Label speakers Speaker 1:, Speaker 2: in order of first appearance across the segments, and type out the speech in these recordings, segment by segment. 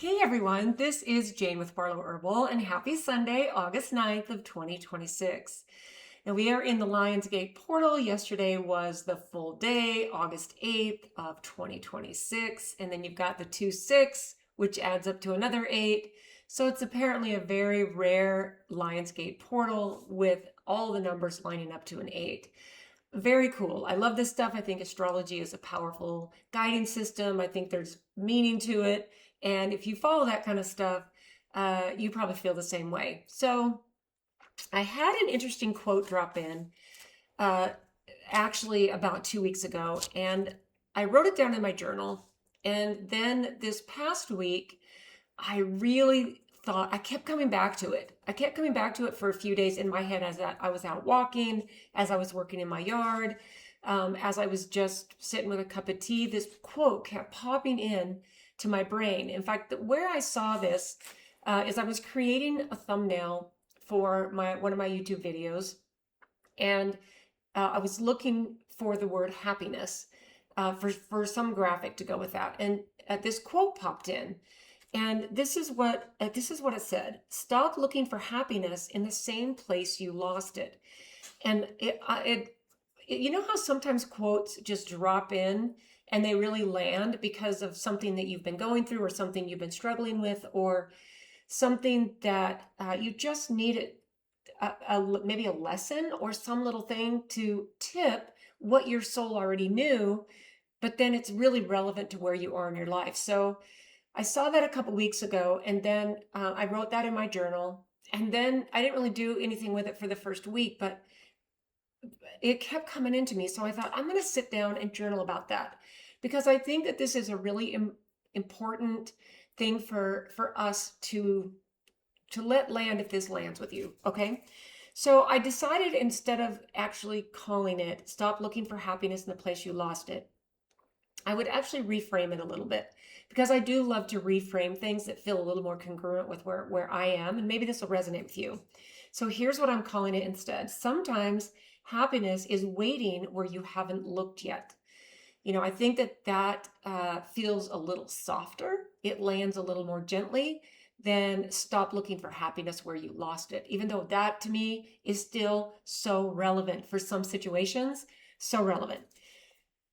Speaker 1: Hey everyone, this is Jane with Barlow Herbal, and happy Sunday, August 9th of 2026. Now we are in the Lionsgate portal. Yesterday was the full day, August 8th of 2026, and then you've got the 2-6, which adds up to another 8. So it's apparently a very rare Lionsgate portal with all the numbers lining up to an 8. Very cool. I love this stuff. I think astrology is a powerful guiding system. I think there's meaning to it. And if you follow that kind of stuff, you probably feel the same way. So I had an interesting quote drop in uh, actually about 2 weeks ago, and I wrote it down in my journal. And then this past week, I really thought, I kept coming back to it. I kept coming back to it for a few days in my head as I was out walking, as I was working in my yard, as I was just sitting with a cup of tea. This quote kept popping in to my brain. In fact, where I saw this is I was creating a thumbnail for one of my YouTube videos, and I was looking for the word happiness for some graphic to go with that, and this quote popped in. And this is what it said: "Stop looking for happiness in the same place you lost it." And you know how sometimes quotes just drop in and they really land because of something that you've been going through, or something you've been struggling with, or something that you just needed maybe a lesson or some little thing to tip what your soul already knew, but then it's really relevant to where you are in your life. So I saw that a couple weeks ago, and then I wrote that in my journal, and then I didn't really do anything with it for the first week, but it kept coming into me. So I thought, I'm going to sit down and journal about that, because I think that this is a really important thing for us to let land, if this lands with you. Okay. So I decided, instead of actually calling it "Stop Looking for Happiness in the Place You Lost It," I would actually reframe it a little bit, because I do love to reframe things that feel a little more congruent with where I am, and maybe this will resonate with you. So here's what I'm calling it instead. Sometimes happiness is waiting where you haven't looked yet. I think that feels a little softer. It lands a little more gently than "Stop looking for happiness where you lost it," even though that to me is still so relevant for some situations, so relevant.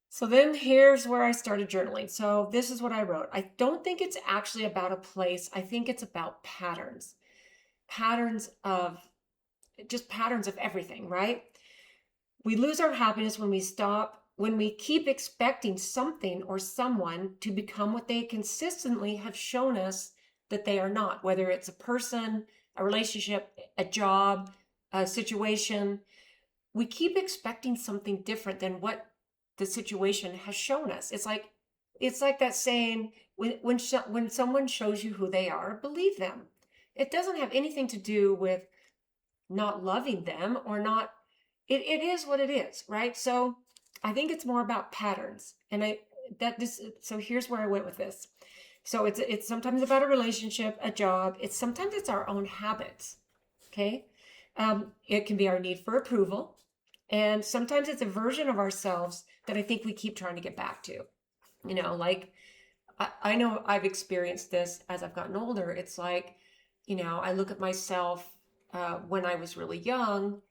Speaker 1: So then here's where I started journaling. So this is what I wrote. I don't think it's actually about a place. I think it's about patterns. Patterns of patterns of everything, right? We lose our happiness when we keep expecting something or someone to become what they consistently have shown us that they are not, whether it's a person, a relationship, a job, a situation. We keep expecting something different than what the situation has shown us. It's like that saying, when someone shows you who they are, believe them. It doesn't have anything to do with not loving them or not. It is what it is, right? So I think it's more about patterns. So here's where I went with this. So it's sometimes about a relationship, a job. Sometimes it's our own habits. Okay. It can be our need for approval. And sometimes it's a version of ourselves that I think we keep trying to get back to. Like, I know I've experienced this as I've gotten older. It's like, I look at myself when I was really young,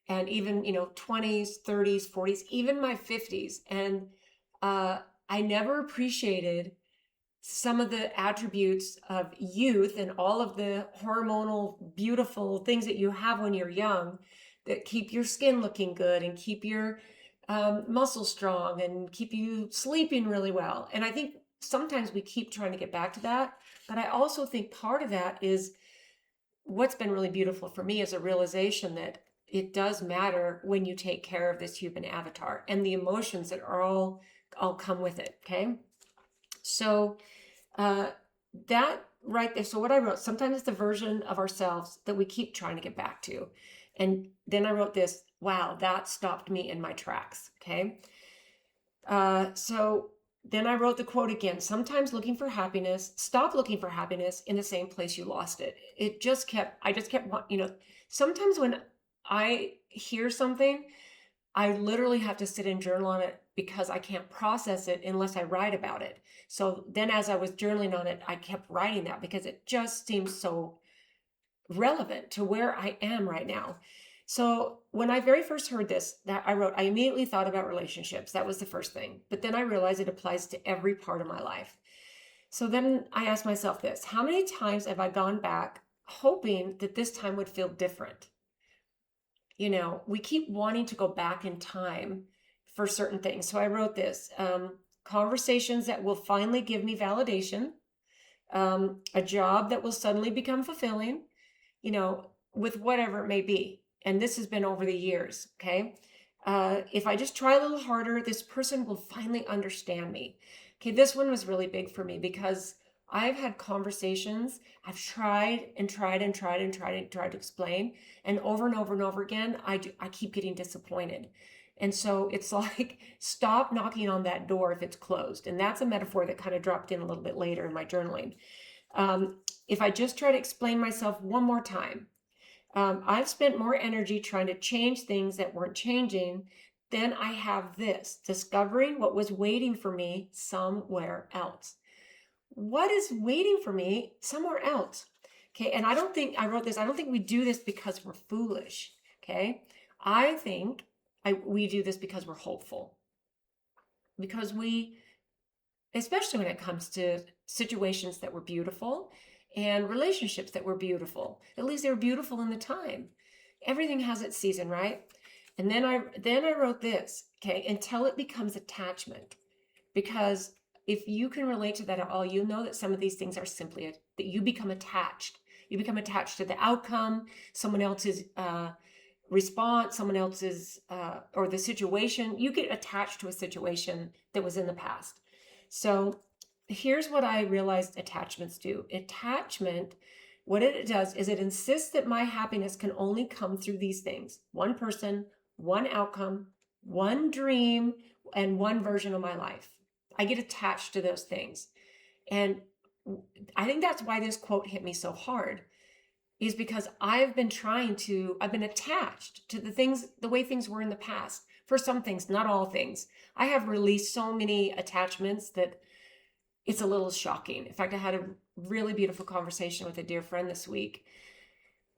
Speaker 1: and even, 20s, 30s, 40s, even my 50s. And I never appreciated some of the attributes of youth and all of the hormonal, beautiful things that you have when you're young, that keep your skin looking good and keep your muscles strong and keep you sleeping really well. And I think sometimes we keep trying to get back to that. But I also think part of that is what's been really beautiful for me, is a realization that it does matter when you take care of this human avatar and the emotions that are all come with it. Okay. So that right there. So what I wrote, sometimes it's the version of ourselves that we keep trying to get back to. And then I wrote this: wow, that stopped me in my tracks. Okay. So then I wrote the quote again: sometimes looking for happiness, stop looking for happiness in the same place you lost it. I just kept, sometimes when I hear something, I literally have to sit and journal on it, because I can't process it unless I write about it. So then as I was journaling on it, I kept writing that because it just seems so relevant to where I am right now. So when I very first heard this, that I wrote, I immediately thought about relationships. That was the first thing. But then I realized it applies to every part of my life. So then I asked myself this: how many times have I gone back hoping that this time would feel different? We keep wanting to go back in time for certain things. So I wrote this: conversations that will finally give me validation, a job that will suddenly become fulfilling, with whatever it may be. And this has been over the years, okay? If I just try a little harder, this person will finally understand me. Okay, this one was really big for me because I've had conversations, I've tried and tried and tried and tried and tried to explain, and over and over and over again, I keep getting disappointed. And so it's like, stop knocking on that door if it's closed. And that's a metaphor that kind of dropped in a little bit later in my journaling. If I just try to explain myself one more time, I've spent more energy trying to change things that weren't changing than I have this, discovering what was waiting for me somewhere else. What is waiting for me somewhere else? Okay, and I wrote this, I don't think we do this because we're foolish. Okay, I think we do this because we're hopeful. Because especially when it comes to situations that were beautiful and relationships that were beautiful. At least they were beautiful in the time. Everything has its season, right? And then I wrote this, okay, until it becomes attachment. Because if you can relate to that at all, you know that some of these things are simply that you become attached. You become attached to the outcome, someone else's response, someone else's, or the situation. You get attached to a situation that was in the past. So here's what I realized attachments do. Attachment, what it does is it insists that my happiness can only come through these things: one person, one outcome, one dream, and one version of my life. I get attached to those things. And I think that's why this quote hit me so hard, is because I've been attached to the way things were in the past. For some things, not all things. I have released so many attachments that it's a little shocking. In fact, I had a really beautiful conversation with a dear friend this week,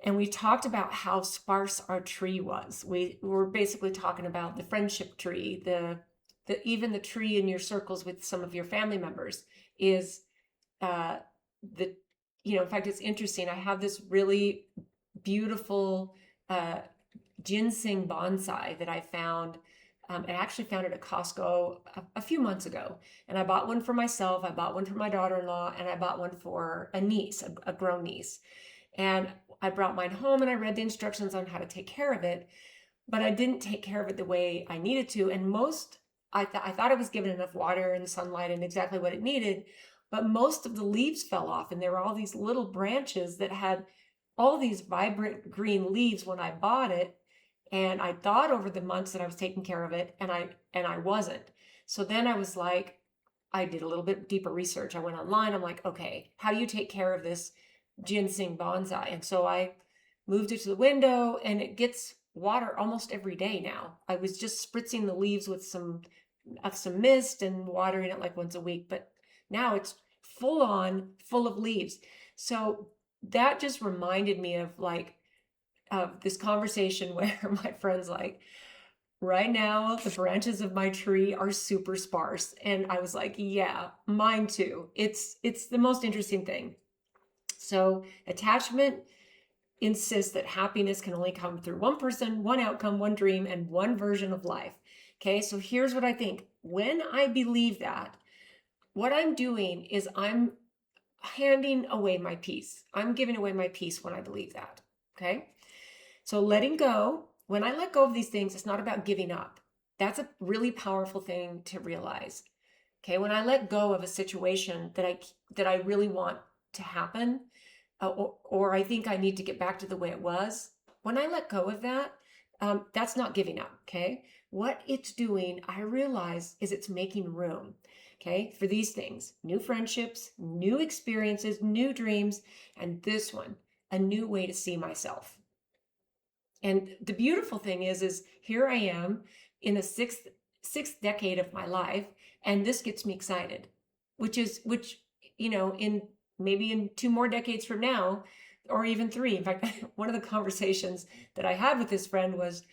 Speaker 1: and we talked about how sparse our tree was. We were basically talking about the friendship tree, even the tree in your circles with some of your family members is the in fact, it's interesting. I have this really beautiful ginseng bonsai that I found. I actually found it at Costco a few months ago. And I bought one for myself, I bought one for my daughter-in-law, and I bought one for a niece, a grown niece. And I brought mine home and I read the instructions on how to take care of it, but I didn't take care of it the way I needed to. And I thought I was giving enough water and sunlight and exactly what it needed, but most of the leaves fell off, and there were all these little branches that had all these vibrant green leaves when I bought it. And I thought over the months that I was taking care of it, and I wasn't. So then I was like, I did a little bit deeper research. I went online. I'm like, okay, how do you take care of this ginseng bonsai? And so I moved it to the window, and it gets water almost every day now. I was just spritzing the leaves with some mist and watering it like once a week, but now it's full of leaves. So that just reminded me of this conversation where my friend's like, right now the branches of my tree are super sparse. And I was like, yeah, mine too. It's the most interesting thing. So attachment insists that happiness can only come through one person, one outcome, one dream, and one version of life. Okay, so here's what I think. When I believe that, what I'm doing is I'm handing away my peace. I'm giving away my peace when I believe that. Okay, so letting go, when I let go of these things, it's not about giving up. That's a really powerful thing to realize. Okay, when I let go of a situation that I really want to happen, or I think I need to get back to the way it was, when I let go of that, that's not giving up. Okay, what it's doing, I realize, is it's making room. Okay, for these things: new friendships, new experiences, new dreams, and this one, a new way to see myself. And the beautiful thing is here I am in the 6th sixth decade of my life, and this gets me excited, which in maybe in 2 more decades from now, or even 3. In fact, one of the conversations that I had with this friend was,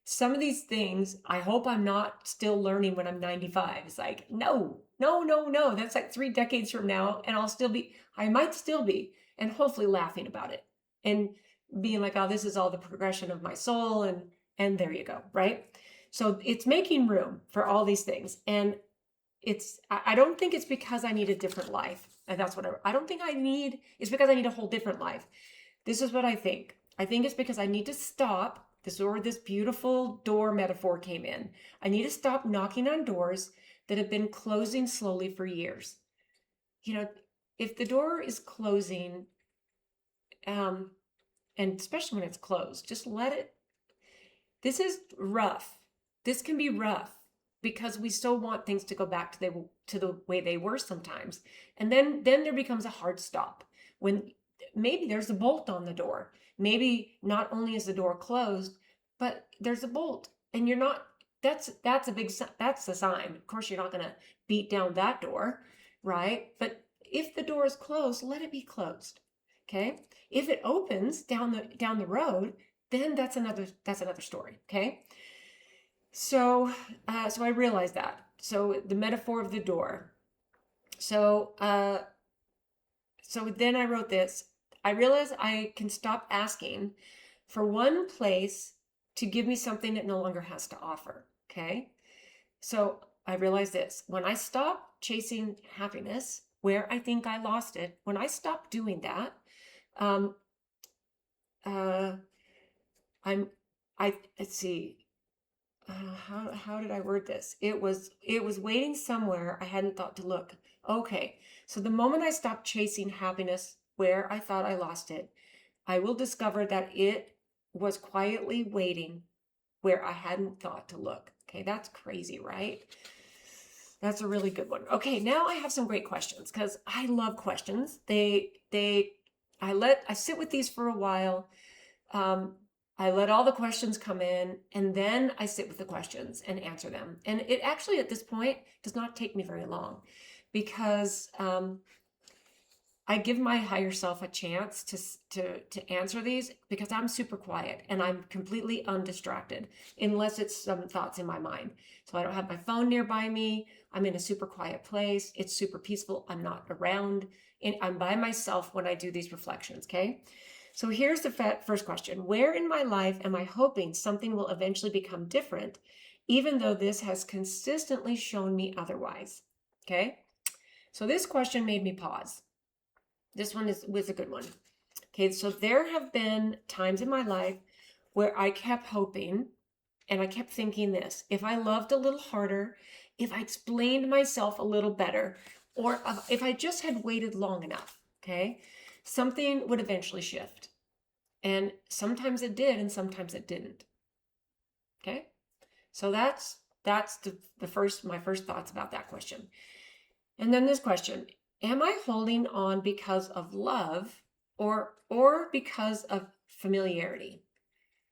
Speaker 1: some of these things, I hope I'm not still learning when I'm 95. It's like, no, no, no, no. That's like 3 decades from now, and I might still be, and hopefully laughing about it and being like, oh, this is all the progression of my soul, and there you go, right? So it's making room for all these things, and I don't think it's because I need a different life. And that's what I don't think it's because I need a whole different life. This is what I think. I think it's because I need to stop. This beautiful door metaphor came in. I need to stop knocking on doors that have been closing slowly for years. If the door is closing, and especially when it's closed, just let it. This is rough. This can be rough because we so want things to go back to the way they were sometimes. And then there becomes a hard stop when maybe there's a bolt on the door. Maybe not only is the door closed, but there's a bolt, and you're not. That's a sign. Of course, you're not going to beat down that door, right? But if the door is closed, let it be closed. Okay. If it opens down the road, then that's another story. Okay. So I realized that. So the metaphor of the door. So then I wrote this. I realized I can stop asking for one place to give me something it no longer has to offer. Okay. So I realized this. When I stop chasing happiness where I think I lost it, when I stop doing that, let's see. How did I word this? It was waiting somewhere I hadn't thought to look. Okay, so the moment I stop chasing happiness where I thought I lost it, I will discover that it was quietly waiting where I hadn't thought to look. Okay, that's crazy, right? That's a really good one. Okay, now I have some great questions because I love questions. I sit with these for a while. I let all the questions come in, and then I sit with the questions and answer them. And it actually, at this point, does not take me very long because I give my higher self a chance to answer these because I'm super quiet and I'm completely undistracted unless it's some thoughts in my mind. So I don't have my phone nearby me. I'm in a super quiet place. It's super peaceful. I'm not around. And I'm by myself when I do these reflections, okay? So here's the first question. Where in my life am I hoping something will eventually become different, even though this has consistently shown me otherwise? Okay? So this question made me pause. This one was a good one. Okay, so there have been times in my life where I kept hoping and I kept thinking this: if I loved a little harder, if I explained myself a little better, or if I just had waited long enough, okay, something would eventually shift. And sometimes it did, and sometimes it didn't. Okay? So that's my first thoughts about that question. And then this question: am I holding on because of love or because of familiarity?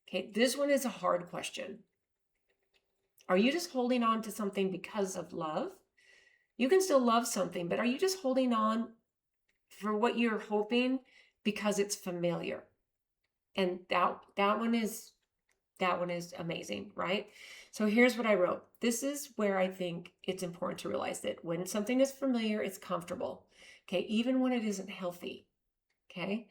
Speaker 1: Okay, this one is a hard question. Are you just holding on to something because of love? You can still love something, but are you just holding on for what you're hoping because it's familiar? And that one is amazing, right? So here's what I wrote. This is where I think it's important to realize that when something is familiar, it's comfortable. Okay, even when it isn't healthy. Okay,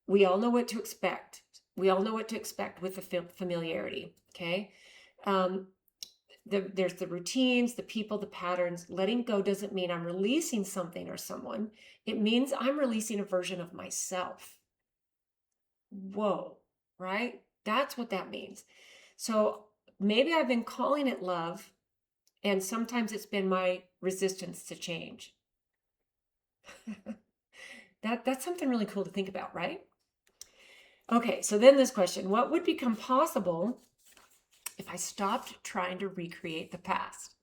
Speaker 1: we all know what to expect. We all know what to expect with the familiarity. Okay, there's the routines, the people, the patterns. Letting go doesn't mean I'm releasing something or someone. It means I'm releasing a version of myself. Whoa, right? That's what that means. So maybe I've been calling it love, and sometimes it's been my resistance to change. That's something really cool to think about, right? Okay, so then this question: what would become possible if I stopped trying to recreate the past?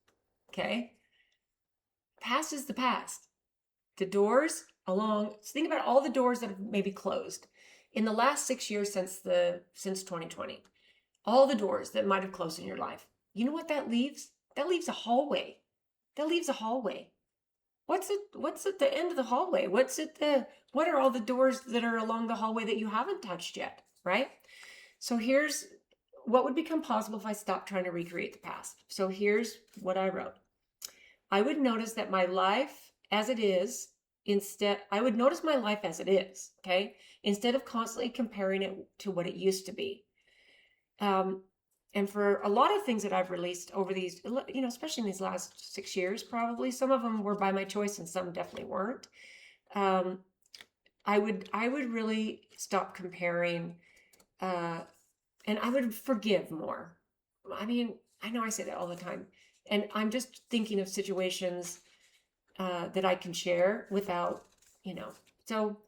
Speaker 1: Okay? Past is the past. The doors think about all the doors that have maybe closed in the last 6 years since 2020. All the doors that might have closed in your life. You know what that leaves? That leaves a hallway. That leaves a hallway. What's at the end of the hallway? What are all the doors that are along the hallway that you haven't touched yet, right? So here's what would become possible if I stopped trying to recreate the past. So here's what I wrote. I would notice that my life as it is, I would notice my life as it is, okay? Instead of constantly comparing it to what it used to be. Um, and for a lot of things that I've released over these, especially in these last 6 years, probably some of them were by my choice and some definitely weren't. Um, I would really stop comparing, and I would forgive more. I mean, I know I say that all the time, and I'm just thinking of situations that I can share without, you know. So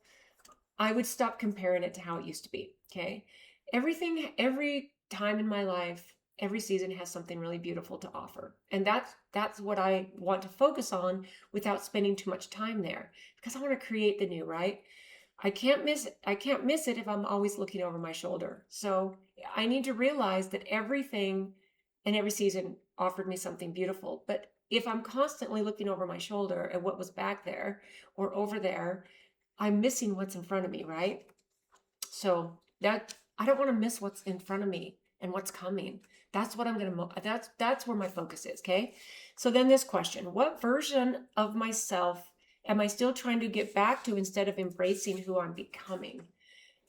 Speaker 1: I would stop comparing it to how it used to be. Okay. Every time in my life, every season has something really beautiful to offer. And that's what I want to focus on without spending too much time there because I want to create the new, right? I can't miss it if I'm always looking over my shoulder. So I need to realize that everything and every season offered me something beautiful. But if I'm constantly looking over my shoulder at what was back there or over there, I'm missing what's in front of me, right? So that I don't want to miss what's in front of me and what's coming. That's what I'm going to that's where my focus is, okay? So then this question, what version of myself am I still trying to get back to instead of embracing who I'm becoming?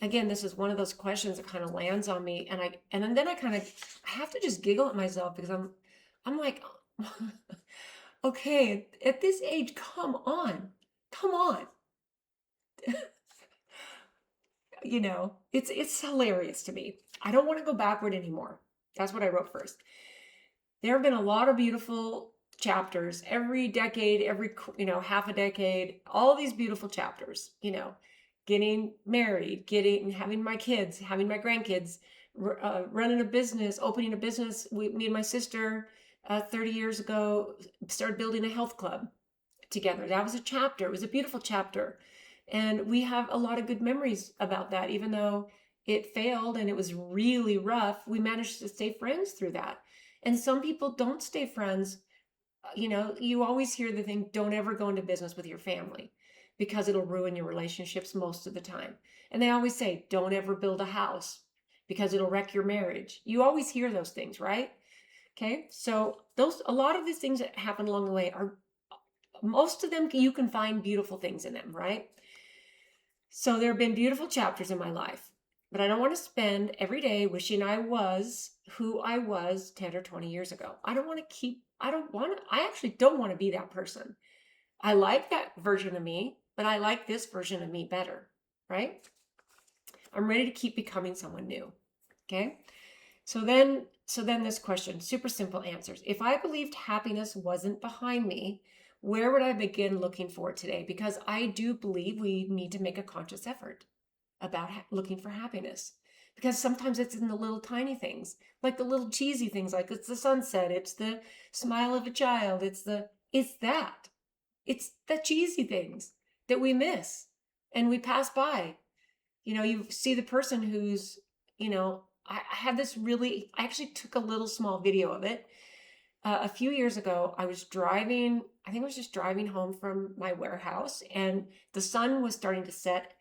Speaker 1: Again, this is one of those questions that kind of lands on me and then I have to just giggle at myself because I'm like okay, at this age, come on. Come on. It's hilarious to me. I don't want to go backward anymore. That's what I wrote first. There have been a lot of beautiful chapters every decade, every half a decade, all these beautiful chapters, getting married, having my kids, having my grandkids, running a business, opening a business. Me and my sister 30 years ago started building a health club together. That was a chapter. It was a beautiful chapter. And we have a lot of good memories about that. Even though it failed and it was really rough, we managed to stay friends through that. And some people don't stay friends. You always hear the thing, don't ever go into business with your family because it'll ruin your relationships most of the time. And they always say, don't ever build a house because it'll wreck your marriage. You always hear those things, right? Okay. So a lot of these things that happen along the way are most of them, you can find beautiful things in them, right? So there have been beautiful chapters in my life, but I don't want to spend every day wishing I was who I was 10 or 20 years ago. I actually don't want to be that person. I like that version of me, but I like this version of me better, right? I'm ready to keep becoming someone new. Okay. So then this question, super simple answers. If I believed happiness wasn't behind me, where would I begin looking for it today? Because I do believe we need to make a conscious effort about looking for happiness. Because sometimes it's in the little tiny things, like the little cheesy things, like it's the sunset, it's the smile of a child, it's the cheesy things that we miss and we pass by. You see the person who's, I had this I actually took a little small video of it. A few years ago, I think I was just driving home from my warehouse and the sun was starting to set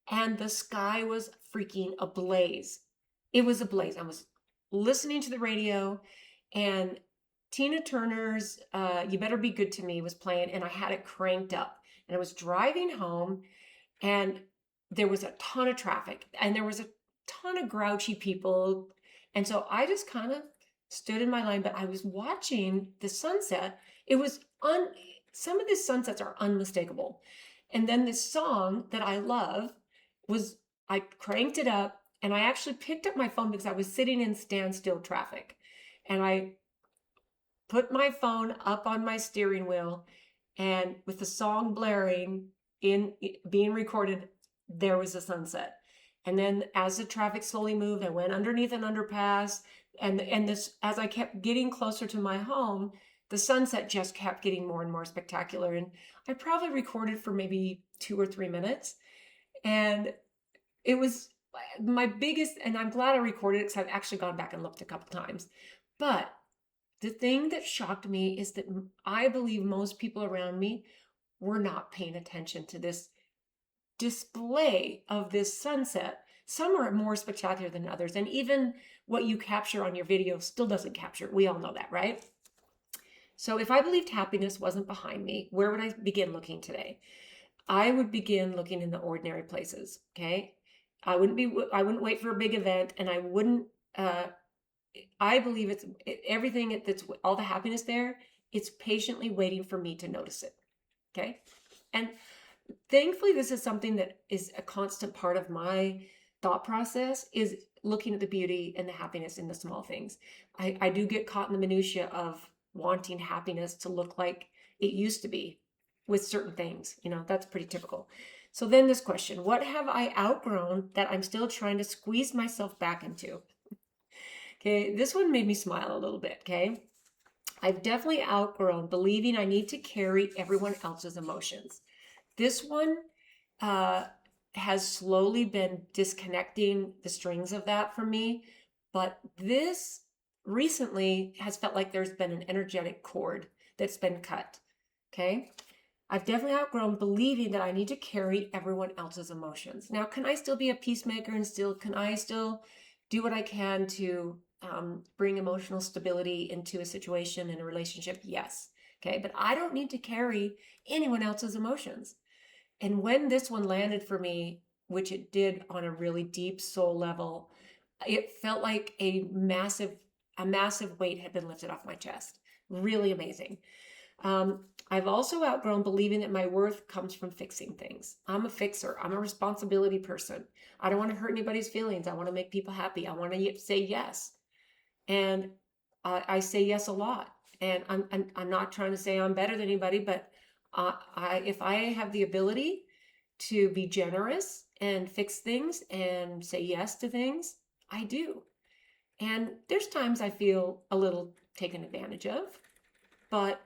Speaker 1: and the sky was freaking ablaze. It was ablaze. I was listening to the radio and Tina Turner's You Better Be Good to Me was playing and I had it cranked up. And I was driving home and there was a ton of traffic and there was a ton of grouchy people. And so I just kind of stood in my line, but I was watching the sunset. Some of the sunsets are unmistakable. And then this song that I love I cranked it up and I actually picked up my phone because I was sitting in standstill traffic. And I put my phone up on my steering wheel and with the song blaring in being recorded, there was a sunset. And then as the traffic slowly moved, I went underneath an underpass and this as I kept getting closer to my home, the sunset just kept getting more and more spectacular. And I probably recorded for maybe 2 or 3 minutes. And it was my biggest, and I'm glad I recorded it because I've actually gone back and looked a couple times. But The thing that shocked me is that I believe most people around me were not paying attention to this display of this sunset. Some are more spectacular than others, and even what you capture on your video still doesn't capture it. We all know that, right? So if I believed happiness wasn't behind me, where would I begin looking today? I would begin looking in the ordinary places, okay? I wouldn't wait for a big event, and I wouldn't I believe everything that's all the happiness there, it's patiently waiting for me to notice it, okay? And thankfully, this is something that is a constant part of my thought process, is looking at the beauty and the happiness in the small things. I do get caught in the minutia of wanting happiness to look like it used to be with certain things. That's pretty typical. So then this question, what have I outgrown that I'm still trying to squeeze myself back into? Okay, this one made me smile a little bit, okay? I've definitely outgrown believing I need to carry everyone else's emotions. This one uh, has slowly been disconnecting the strings of that from me, but this recently has felt like there's been an energetic cord that's been cut. Okay. I've definitely outgrown believing that I need to carry everyone else's emotions. Now, can I still be a peacemaker and can I still do what I can to bring emotional stability into a situation and a relationship? Yes. Okay. But I don't need to carry anyone else's emotions. And when this one landed for me, which it did on a really deep soul level, it felt like a massive weight had been lifted off my chest. Really amazing. I've also outgrown believing that my worth comes from fixing things. I'm a fixer. I'm a responsibility person. I don't want to hurt anybody's feelings. I want to make people happy. I want to say yes. And I say yes a lot. And I'm not trying to say I'm better than anybody, but if I have the ability to be generous and fix things and say yes to things, I do. And there's times I feel a little taken advantage of, but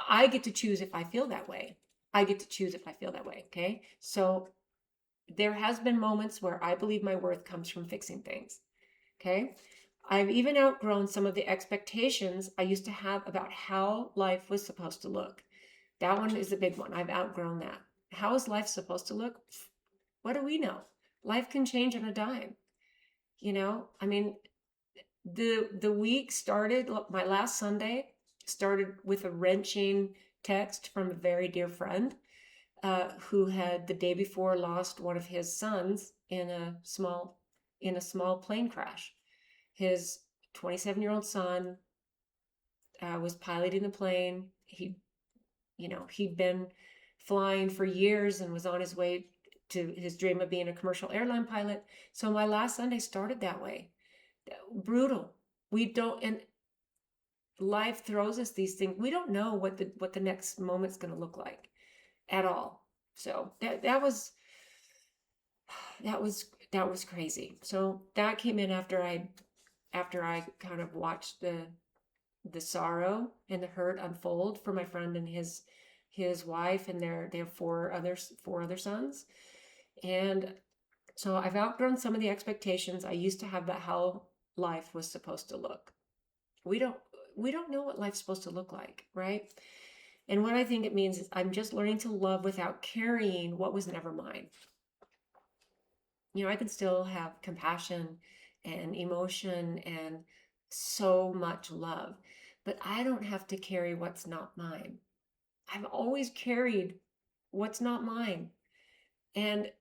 Speaker 1: I get to choose if I feel that way. I get to choose if I feel that way. Okay. So there has been moments where I believe my worth comes from fixing things. Okay. I've even outgrown some of the expectations I used to have about how life was supposed to look. That one is a big one. I've outgrown that. How is life supposed to look? What do we know? Life can change on a dime. I mean, the week started, my last Sunday started with a wrenching text from a very dear friend who had the day before lost one of his sons in a small plane crash. His 27-year-old son was piloting the plane. He'd been flying for years and was on his way to his dream of being a commercial airline pilot. So my last Sunday started that way. Brutal. We don't, and life throws us these things. We don't know what the next moment's going to look like at all. So that was crazy. So that came in after I kind of watched the sorrow and the hurt unfold for my friend and his wife, and they have four other sons. And so I've outgrown some of the expectations I used to have about how life was supposed to look. We don't know what life's supposed to look like, right? And what I think it means is I'm just learning to love without carrying what was never mine. I can still have compassion and emotion and so much love, but I don't have to carry what's not mine. I've always carried what's not mine. And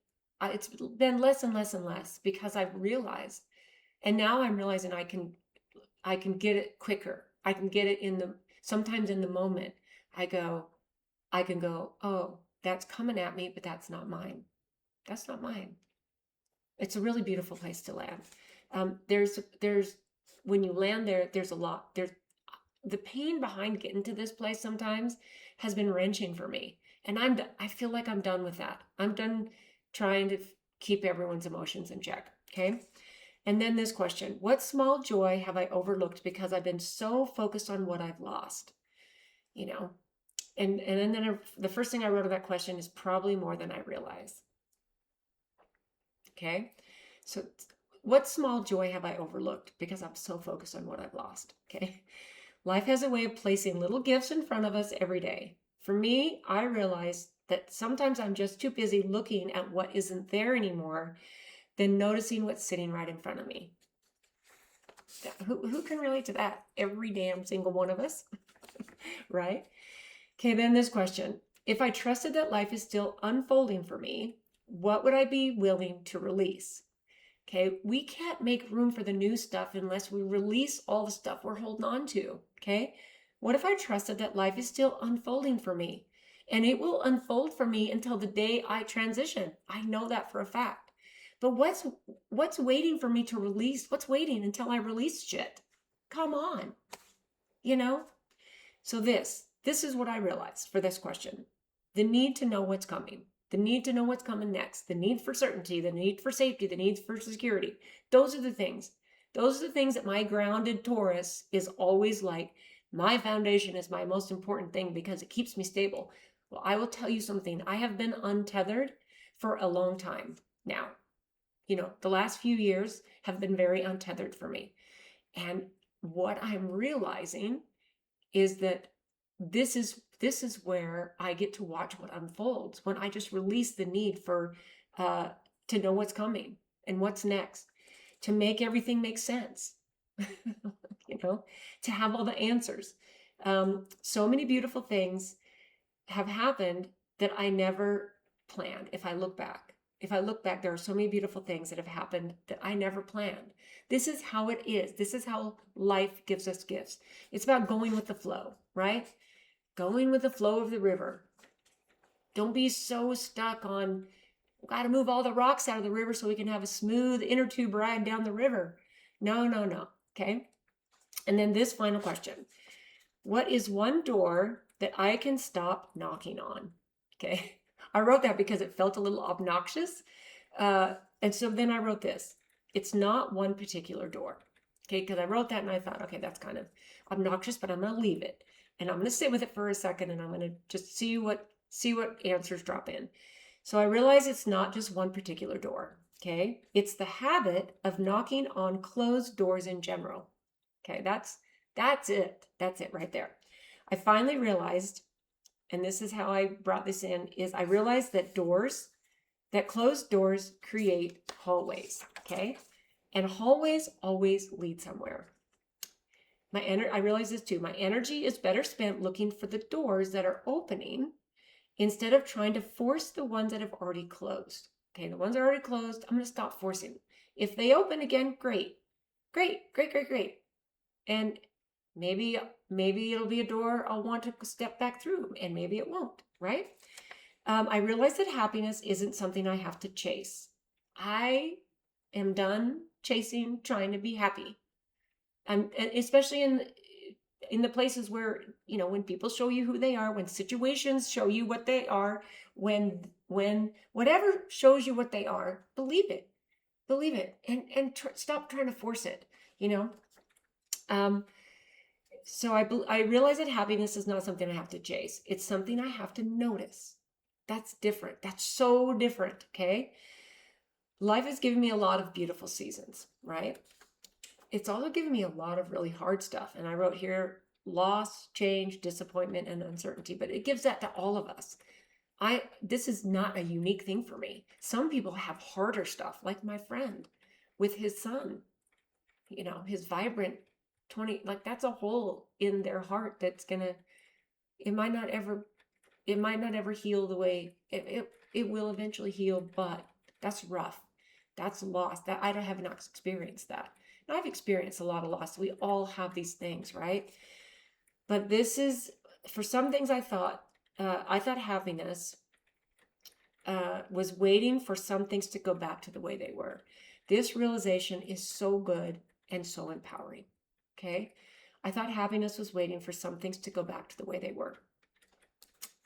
Speaker 1: it's been less and less and less because I've realized, and now I'm realizing I can get it quicker. I can get it sometimes in the moment. I can go, oh, that's coming at me, but that's not mine. That's not mine. It's a really beautiful place to land. There's when you land there, there's a lot. There's the pain behind getting to this place sometimes has been wrenching for me, and I feel like I'm done with that. I'm done trying to keep everyone's emotions in check. Okay. And then this question, what small joy have I overlooked because I've been so focused on what I've lost? And then the first thing I wrote on that question is probably more than I realize. Okay. So what small joy have I overlooked because I'm so focused on what I've lost? Okay. Life has a way of placing little gifts in front of us every day. For me, I realize that sometimes I'm just too busy looking at what isn't there anymore than noticing what's sitting right in front of me. Who can relate to that? Every damn single one of us, right? Okay, then this question. If I trusted that life is still unfolding for me, what would I be willing to release? Okay, we can't make room for the new stuff unless we release all the stuff we're holding on to. Okay, what if I trusted that life is still unfolding for me? And it will unfold for me until the day I transition. I know that for a fact. But what's waiting for me to release? What's waiting until I release shit? Come on. You know? So this is what I realized for this question. The need to know what's coming. The need to know what's coming next. The need for certainty, the need for safety, the need for security. Those are the things. Those are the things that my grounded Taurus is always like. My foundation is my most important thing because it keeps me stable. Well, I will tell you something. I have been untethered for a long time now. The last few years have been very untethered for me. And what I'm realizing is that this is where I get to watch what unfolds when I just release the need for to know what's coming and what's next, to make everything make sense, to have all the answers. So many beautiful things have happened that I never planned. If I look back, there are so many beautiful things that have happened that I never planned. This is how it is. This is how life gives us gifts. It's about going with the flow, right? Going with the flow of the river. Don't be so stuck on, got to move all the rocks out of the river so we can have a smooth inner tube ride down the river. No, no, no. Okay. And then this final question. What is one door that I can stop knocking on? Okay. I wrote that because it felt a little obnoxious. And so then I wrote this. It's not one particular door. Okay. Because I wrote that and I thought, okay, that's kind of obnoxious, but I'm going to leave it. And I'm going to sit with it for a second and I'm going to just see what answers drop in. So I realize it's not just one particular door. Okay. It's the habit of knocking on closed doors in general. Okay. That's it. That's it right there. I finally realized, and this is how I brought this in, is I realized that closed doors create hallways. Okay. And hallways always lead somewhere. I realize this too. My energy is better spent looking for the doors that are opening instead of trying to force the ones that have already closed. Okay, the ones that are already closed, I'm going to stop forcing. If they open again, great. Great, great, great, great. And maybe it'll be a door I'll want to step back through, and maybe it won't, right? I realize that happiness isn't something I have to chase. I am done chasing, trying to be happy. And especially in the places where, when people show you who they are, when situations show you what they are, when whatever shows you what they are, believe it, and stop trying to force it. So I realize that happiness is not something I have to chase. It's something I have to notice. That's different. That's so different. Okay. Life has given me a lot of beautiful seasons, right? It's also given me a lot of really hard stuff. And I wrote here, loss, change, disappointment, and uncertainty, but it gives that to all of us. This is not a unique thing for me. Some people have harder stuff, like my friend with his son, his vibrant 20, like that's a hole in their heart that's it might not ever heal the way it will eventually heal, but that's rough. That's loss. That I don't have not experienced that. And I've experienced a lot of loss. We all have these things, right? But this is, for some things I thought happiness was waiting for some things to go back to the way they were. This realization is so good and so empowering. Okay. I thought happiness was waiting for some things to go back to the way they were.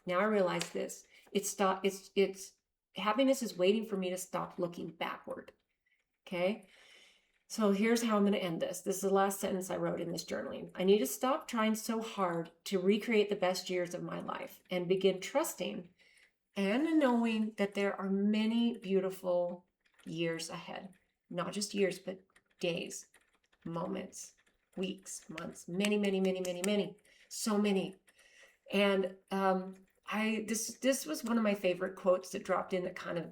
Speaker 1: Now I realize this. Happiness is waiting for me to stop looking backward. Okay. So here's how I'm going to end this. This is the last sentence I wrote in this journaling. I need to stop trying so hard to recreate the best years of my life and begin trusting and knowing that there are many beautiful years ahead. Not just years, but days, moments, weeks, months, many, many, many, many, many, so many. And this was one of my favorite quotes that dropped in that kind of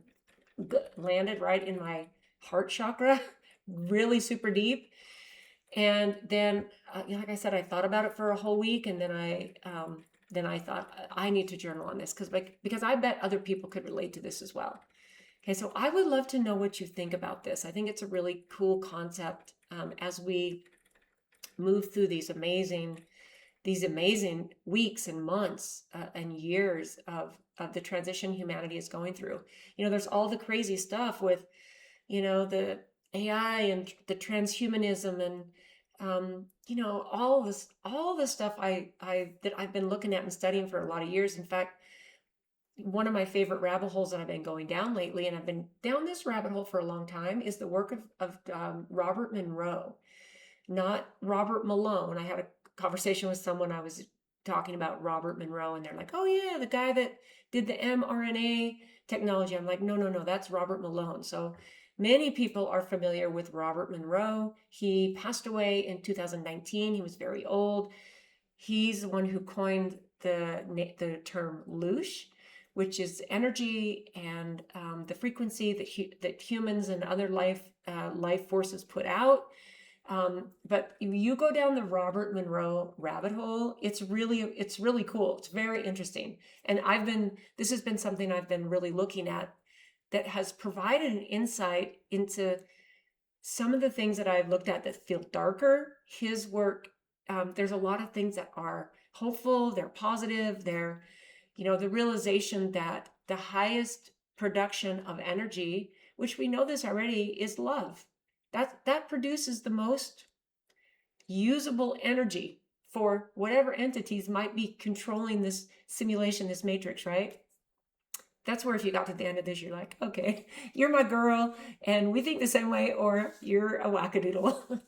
Speaker 1: landed right in my heart chakra, really super deep. And then, like I said, I thought about it for a whole week, and then I thought I need to journal on this because I bet other people could relate to this as well. Okay, so I would love to know what you think about this. I think it's a really cool concept as we move through these amazing weeks and months and years of the transition humanity is going through. There's all the crazy stuff with, the AI and the transhumanism and all this stuff that I've been looking at and studying for a lot of years. In fact, one of my favorite rabbit holes that I've been going down lately, and I've been down this rabbit hole for a long time, is the work of Robert Monroe, not Robert Malone. I had a conversation with someone. I was talking about Robert Monroe, and they're like, "Oh yeah, the guy that did the mRNA technology." I'm like, no, that's Robert Malone. So many people are familiar with Robert Monroe. He passed away in 2019. He was very old. He's the one who coined the term loosh, which is energy and the frequency that humans and other life forces put out. But you go down the Robert Monroe rabbit hole, it's really cool. It's very interesting. And this has been something I've been really looking at that has provided an insight into some of the things that I've looked at that feel darker. His work, there's a lot of things that are hopeful, they're positive, they're, the realization that the highest production of energy, which we know this already, is love. That produces the most usable energy for whatever entities might be controlling this simulation, this matrix, right? That's where if you got to the end of this, you're like, okay, you're my girl, and we think the same way, or you're a wackadoodle,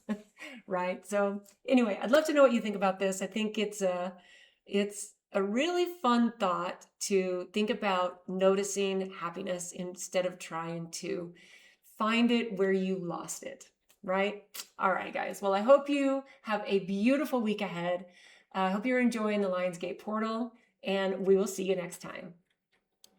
Speaker 1: right? So anyway, I'd love to know what you think about this. I think it's a really fun thought to think about noticing happiness instead of trying to find it where you lost it, right? All right, guys. Well, I hope you have a beautiful week ahead. I hope you're enjoying the Lionsgate portal, and we will see you next time.